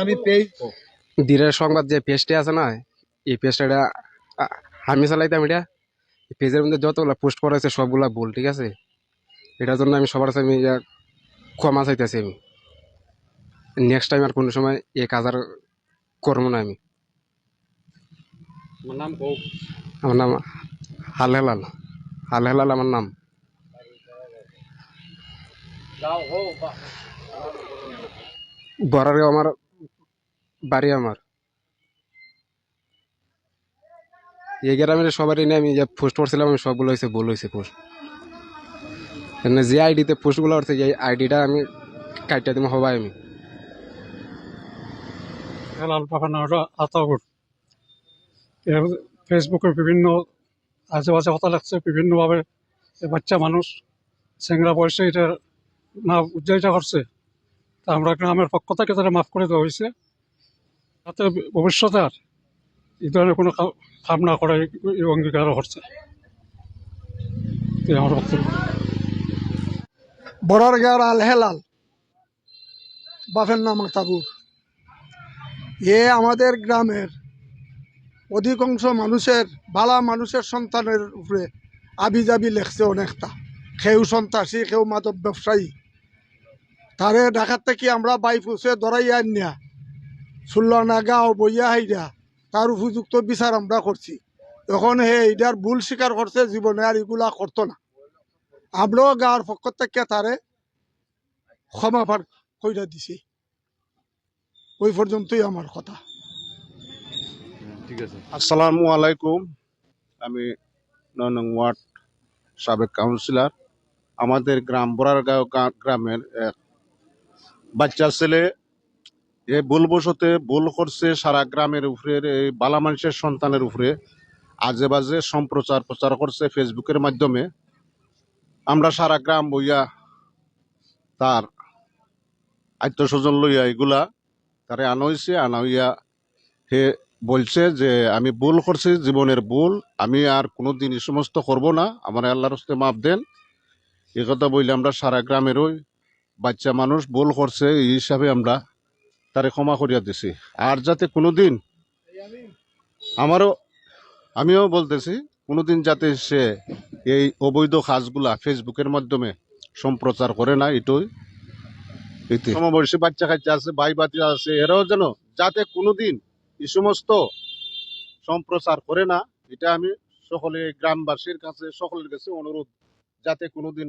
আমি দিনের সংবাদ যে পেজটি আছে না, এই পেজটা আমি চালাইতাম। এটা পেজের মধ্যে যতগুলো পোস্ট করা হয়েছে সবগুলা ভুল, ঠিক আছে? এটার জন্য আমি সবার কাছে আমি ক্ষমা চাইতেছি। আমি নেক্সট টাইম আর কোনো সময় এই কাজ আর করবো না। আমার নাম হাল হেলাল। হাল হেলাল আমার নাম। বরারগাঁও আমার বাড়ি। আমার এই গ্রামের সবারই নিয়ে আমি যে পোস্ট করছিলাম, আমি সবগুলো হয়েছে ভুল হয়েছে পোস্ট। যে আইডিতে পোস্টগুলো হচ্ছে এই আইডিটা আমি কাটিয়ে দিব হবাই। আমি হেলাল বাবার নাম হলো আতাউর। এর ফেসবুকে বিভিন্ন আজে বাজে কথা লাগছে বিভিন্নভাবে। বাচ্চা মানুষ চ্যাংরা বয়সে এটা না উজ্জায়িতা করছে, তা আমরা গ্রামের পক্ষ থেকে তারা মাফ করে দেওয়া হয়েছে, যাতে ভবিষ্যতে আর এই ধরনের কোনো কাম না করে এই অঙ্গীকারও করছে। আমার বক্তব্য। বরারগাঁওর আল হেলাল, বাপের নাম আতাউর। এ আমাদের গ্রামের অধিকাংশ মানুষের বালা মানুষের সন্তানের উপরে আবিজাবি লেখছে অনেকটা। কেউ সন্ত্রাসী, কেউ মাদক ব্যবসায়ী। তারে ঢাকার থেকে আমরা বাইপুসে ধরাইয়া আনিয়া সুল্লানা গাঁও বইয়া হাইরা তার উপযুক্ত বিচার আমরা করছি। এখন এইটার ভুল স্বীকার করছে, জীবনে আর এগুলা করতো না। আমরাও গাঁর পক্ষ থেকে তারে ক্ষমা কইরা দিছি। ওই পর্যন্তই আমার কথা। আসসালামু আলাইকুম। আমি ৯ নং ওয়ার্ড সাবেক কাউন্সিলর। আমাদের গ্রাম বরারগাঁও গ্রামের এক বাচ্চা ছেলে ভুলবশতে ভুল করছে সারা গ্রামের উপরে, এই বালা মানুষের সন্তানের উপরে আজে বাজে প্রচার করছে ফেসবুকের মাধ্যমে। আমরা সারা গ্রাম বইয়া তার আত্মস্বজন লইয়া এগুলা তারে আনা হইয়া হে বলছে যে আমি ভুল করছি, জীবনের ভুল, আমি আর কোনোদিন এই সমস্ত করব না, আমার আল্লাহর হস্তে মাপ দেন। এ কথা বললে আমরা সারা গ্রামের ওই বাচ্চা মানুষ ভুল করছে এই হিসাবে আমরা তারে ক্ষমা করিয়া দিছি। আর যাতে কোনোদিন আমিও বলতেছি কোনোদিন যাতে সে এই অবৈধ কাজগুলা ফেসবুকের মাধ্যমে সম্প্রচার করে না। এটাই সমবয়সী বাচ্চা কাচ্চা আছে, ভাই বাচ্চা আছে, এরাও যেন যাতে কোনোদিন এই সমস্ত সম্প্রচার করে না। এটা আমি সকলে গ্রামবাসীর কাছে সকলের কাছে অনুরোধ, যাতে কোনোদিন